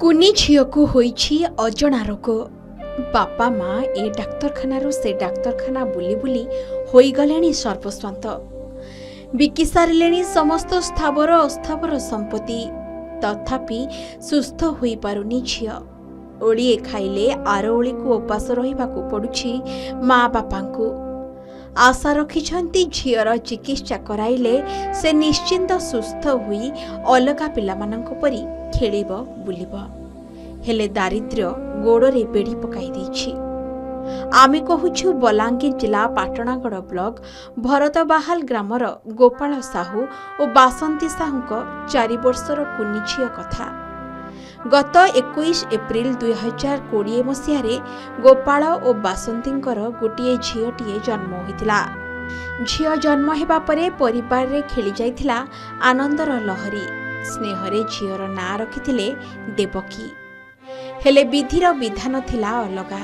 କୁନି ଝିଅକୁ ହୋଇଛି ଅଜଣା ରୋଗ। ବାପା ମା ଏ ଡାକ୍ତରଖାନାରୁ ସେ ଡାକ୍ତରଖାନା ବୁଲି ବୁଲି ହୋଇଗଲେଣି ସର୍ବସ୍ୱାନ୍ତ। ବିକି ସାରିଲେଣି ସମସ୍ତ ସ୍ଥାବର ଅସ୍ଥାବର ସମ୍ପତ୍ତି। ତଥାପି ସୁସ୍ଥ ହୋଇପାରୁନି ଝିଅ। ଓଳିଏ ଖାଇଲେ ଆର ଓଳିକୁ ଉପାସ ରହିବାକୁ ପଡୁଛି ମା ବାପାଙ୍କୁ। ଆଶା ରଖିଛନ୍ତି ଝିଅର ଚିକିତ୍ସା କରାଇଲେ ସେ ନିଶ୍ଚିନ୍ତ ସୁସ୍ଥ ହୋଇ ଅଲଗା ପିଲାମାନଙ୍କ ପରି ଖେଳିବ ବୁଲିବ। ହେଲେ ଦାରିଦ୍ର୍ୟ ଗୋଡ଼ରେ ବେଢ଼ି ପକାଇ ଦେଇଛି। ଆମେ କହୁଛୁ ବଲାଙ୍ଗୀର ଜିଲ୍ଲା ପାଟଣାଗଡ଼ ବ୍ଲକ ଭରତବାହାଲ ଗ୍ରାମର ଗୋପାଳ ସାହୁ ଓ ବାସନ୍ତୀ ସାହୁଙ୍କ 4 ବର୍ଷର କୁନି ଝିଅ କଥା। ଗତ 21 ଏପ୍ରିଲ 2020 ମସିହାରେ ଗୋପାଳ ଓ ବାସନ୍ତୀଙ୍କର ଗୋଟିଏ ଝିଅଟିଏ ଜନ୍ମ ହୋଇଥିଲା। ଝିଅ ଜନ୍ମ ହେବା ପରେ ପରିବାରରେ ଖେଳି ଯାଇଥିଲା ଆନନ୍ଦର ଲହରୀ। ସ୍ନେହରେ ଝିଅର ନାଁ ରଖିଥିଲେ ଦେବକୀ। ହେଲେ ବିଧିର ବିଧାନ ଥିଲା ଅଲଗା।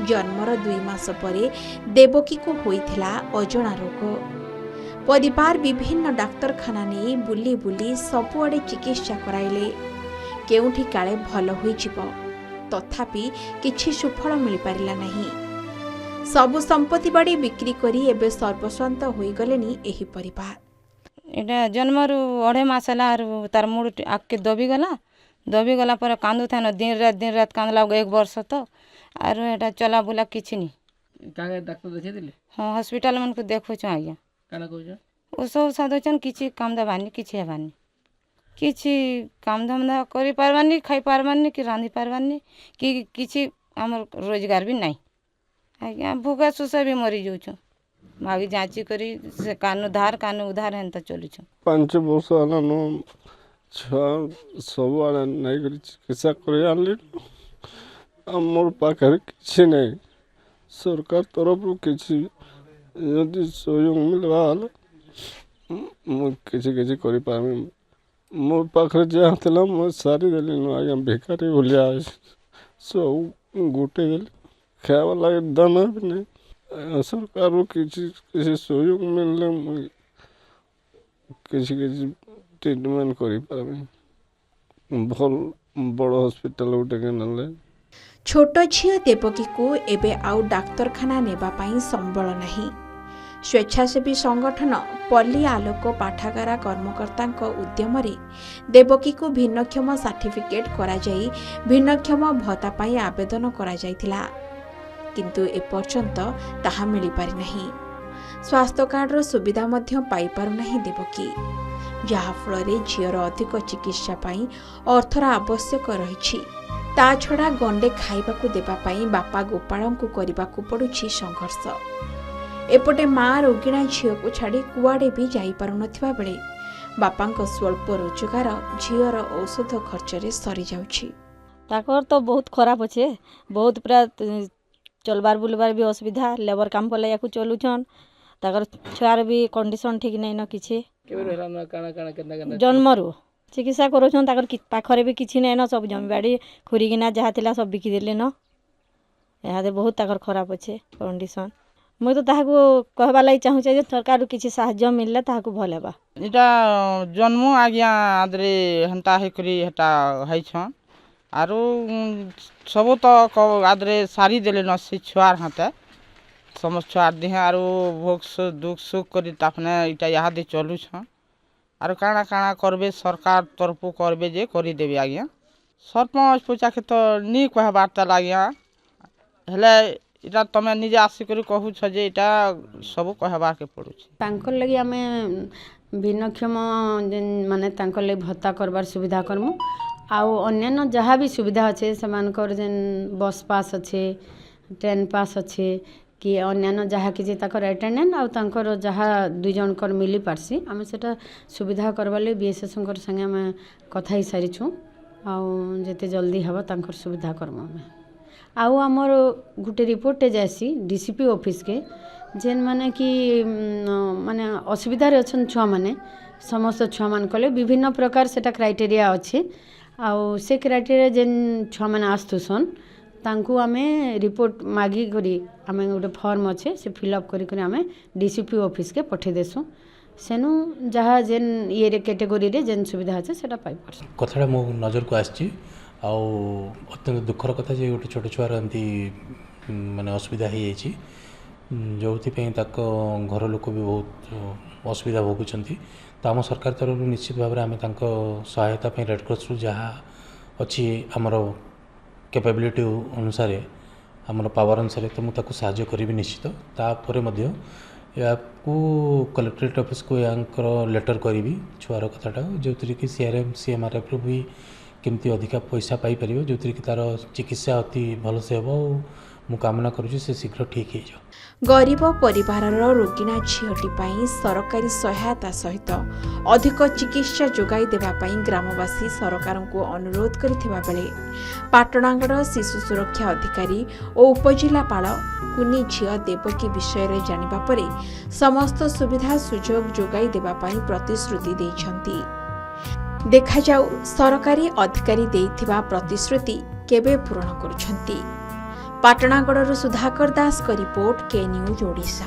ଜନ୍ମର 2 ମାସ ପରେ ଦେବକୀକୁ ହୋଇଥିଲା ଅଜଣା ରୋଗ। ପରିବାର ବିଭିନ୍ନ ଡାକ୍ତରଖାନା ନେଇ ବୁଲି ବୁଲି ସବୁଆଡ଼େ ଚିକିତ୍ସା କରାଇଲେ। କେଉଁଠି କାଳେ ଭଲ ହୋଇଯିବ, ତଥାପି କିଛି ସୁଫଳ ମିଳିପାରିଲା ନାହିଁ। ସବୁ ସମ୍ପତ୍ତି ବାଡ଼ି ବିକ୍ରି କରି ଏବେ ସର୍ବସ୍ୱାନ୍ତ ହୋଇଗଲେଣି ଏହି ପରିବାର। এটা জন্মরু 2.5 মাস হল আর তার মুড আগে দবিগলা পরে কান্দুথান দিন রাত কান্দলা 1 বর্ষ তো আর এটা চলা বুলা কিছু নি। কাকে ডাক্তার দেখাই দিলে? হ্যাঁ হসপিটাল মানকু দেখুছু আজ্ঞা। কানা কইছ? ওসব সাধুছন কিছু কাম দেবানি কিছু হেবানি। কিছু কাম ধন্দা করি পারবানি, খাই পারবানি কি রাঁধি পারবানি কি কিছু আমার রোজগার भी নাই। আজ্ঞা ভুকা শুষা भी মরি যাউছ। ভাগি যাচি করি সে কানু ধার কানু উধার হেনতা চলুছ। 5 ବର୍ଷ ହେଲାନ ଛୁଆ ସବୁଆଡ଼େ ନେଇକରି ଚିକିତ୍ସା କରି ଆଣିଲି। ଆମର ପାଖରେ କିଛି ନାହିଁ। ସରକାର ତରଫରୁ କିଛି ଯଦି ସହଯୋଗ ମିଳିବା ହେଲେ ମୁଁ କିଛି କରିପାରିବି। ମୋ ପାଖରେ ଯାହା ଥିଲା ମୁଁ ସାରିଦେଲିନ ଆଜ୍ଞା। ଭିକାରୀ ଭଳିଆ ସବୁ ଗୋଟେଇ ଦେଲି। ଖାଇବା ଲାଗି ଦାନା ବି ନାହିଁ। ସରକାରରୁ କିଛି ସହଯୋଗ ମିଳିଲେ ମୁଁ କିଛି ଟ୍ରିଟମେଣ୍ଟ କରିପାରିବି। ଭଲ ବଡ଼ ହସ୍ପିଟାଲ ଗୋଟେ ନେଲେ। ଛୋଟ ଝିଅ ଦେବକୀକୁ ଏବେ ଆଉ ଡାକ୍ତରଖାନା ନେବା ପାଇଁ ସମ୍ବଳ ନାହିଁ। ସ୍ୱେଚ୍ଛାସେବୀ ସଂଗଠନ ପଲ୍ଲୀ ଆଲୋକ ପାଠାଗାରା କର୍ମକର୍ତ୍ତାଙ୍କ ଉଦ୍ୟମରେ ଦେବକୀକୁ ଭିନ୍ନକ୍ଷମ ସାର୍ଟିଫିକେଟ୍ କରାଯାଇ ଭିନ୍ନକ୍ଷମ ଭତ୍ତା ପାଇଁ ଆବେଦନ କରାଯାଇଥିଲା। କିନ୍ତୁ ଏପର୍ଯ୍ୟନ୍ତ ତାହା ମିଳିପାରିନାହିଁ। ସ୍ୱାସ୍ଥ୍ୟ କାର୍ଡର ସୁବିଧା ମଧ୍ୟ ପାଇପାରୁନାହିଁ ଦେବକୀ, ଯାହାଫଳରେ ଝିଅର ଅଧିକ ଚିକିତ୍ସା ପାଇଁ ଅର୍ଥର ଆବଶ୍ୟକ ରହିଛି। ତା ଛଡ଼ା ଗଣ୍ଡେ ଖାଇବାକୁ ଦେବା ପାଇଁ ବାପା ଗୋପାଳଙ୍କୁ କରିବାକୁ ପଡ଼ୁଛି ସଂଘର୍ଷ। ଏପଟେ ମା ରୋଗିଣା ଝିଅକୁ ଛାଡ଼ି କୁଆଡ଼େ ବି ଯାଇପାରୁନଥିବା ବେଳେ ବାପାଙ୍କ ସ୍ୱଳ୍ପ ରୋଜଗାର ଝିଅର ଔଷଧ ଖର୍ଚ୍ଚରେ ସରିଯାଉଛି। ତାଙ୍କର ତ ବହୁତ ଖରାପ ଅଛେ। ବହୁତ ପୁରା ଚଲବାର ବୁଲବାର ବି ଅସୁବିଧା। ଲେବର କାମ କଲେ ୟାକୁ ଚଲୁଛନ୍। ତାଙ୍କର ଛୁଆର ବି କଣ୍ଡିସନ୍ ଠିକ୍ ନାଇଁନ କିଛି। ଜନ୍ମରୁ ଚିକିତ୍ସା କରୁଛନ୍। ତାଙ୍କର ପାଖରେ ବି କିଛି ନାଇଁନ। ସବୁ ଜମିବାଡ଼ି ଖୁରିକିନା ଯାହା ଥିଲା ସବୁ ବିକିଦେଲେନ। ଏହାଦେ ବହୁତ ତାଙ୍କର ଖରାପ ଅଛେ କଣ୍ଡିସନ୍। ମୁଇଁ ତ ତାହାକୁ କହିବାର୍ ଲାଗି ଚାହୁଁଛେ ଯେ ସରକାରରୁ କିଛି ସାହାଯ୍ୟ ମିଳିଲେ ତାହାକୁ ଭଲ ହେବା। এটা জন্ম আজ্ঞা আদরে হেন্তা হেকরি হেটা হাইছন আরো সবু তো আদরে সারি দেলে ন সে ছুয়ার হাতে সমস্ত ছুয়ার দিহে আরো ভোগ দুঃখ সুখ করি তাপনে এটা ইহাদে চলুছন। আর কাଣା কাଣା করবে সরকার তরফু করবে যে করি দেবে আজ্ঞা। সরপঞ্চ পূজাকে তো নি কহবার তাল আজ্ঞা। হেলে এটা তুমি নিজে আসিকরি কহুছ যে এটা সবু কহবারকে পড়ুছে। তাঙ্কর লাগি আমি ভিন্নক্ষম মানে তাঙ্কর লাগি ভত্তা করবার সুবিধা করমু। আউ অন্যান্য যাহা भी সুবিধা আছে সেমানকর যেন বস পাস আছে, ট্রেন পাস আছে কি অন্যান্য যাহা কিছু তাকর আটেন্ডেন্ট আউ তাঙ্কর যাহা 2 জনকর মিলি পারছি আমি সেটা সুবিধা করবার লাগি বিএসএসঙ্কর সঙ্গে আমি কথা হই সারিছু। আউ যেতে জলদি হব তাঙ্কর সুবিধা করমু আমি। আউ আমার গোটে রিপোর্টে যাইছি ডিসিপি অফিসকে যেন মানে কি মানে অসুবিধার অছন ছুয়া মানে সমস্ত ছুয়া মান কলে বিভিন্ন প্রকার সেটা ক্রাইটেরিয়া আছে। আউ সে ক্রাইটেরিয়া যেন ছুয়া মানে আসতুসন তাঙ্কু আমি রিপোর্ট মাগি করি আমি গোটে ফর্ম আছে সে ফিল আপ করি আমি ডিসিপি অফিসকে পঠাই দেসু। সেনু যাহা যেন ইয়ে ক্যাটেগোরি রে যেন সুবিধা আছে সেটা পাই পারছো। কথাটা মো নজরକୁ ଆସିଛି आउ अत्यंत दुखर कथा जे गोटे छोट छुआर एमती माने असुविधा हो जाइए जो घर लोक भी बहुत असुविधा भोगुंट तो आम सरकार तरफ निश्चित भाव में आम सहायता रेडक्रॉस रु जहाँ अच्छी आमर कैपेबिलिटी अनुसार आमर पावर अनुसार तो मुझे साहाय्य करी निश्चित तापर या कलेक्ट्रेट ऑफिस को यांकर लेटर करी छुआर कथाटा जो कि CRM CMRF भी केमती अधिका पैसा पाइपर जो कि तार चिकित्सा अति भलसे हम मु कामना करुँच से शीघ्र ठीक हो गरीब परिवारर रोगिणा झीटी पाई सरकारी सहायता सहित अधिक चिकित्सा जोगाई देवा पाई ग्रामवासी सरकार को अनुरोध करथिबा बेले पाटणागड़ शिशु सुरक्षा अधिकारी और उपजिलापाल कुनी झील देवकी विषय रे जानिबा परे समस्त सुविधा सुजोग जोगाई देवा पाई प्रतिश्रुति दैछंती। देखा जाऊ सरकारी अधिकारी देइथिबा प्रतिश्रुति केबे पूर्ण करुछंती। पाटणागड़र सुधाकर दास का रिपोर्ट के न्यूज ओडिशा।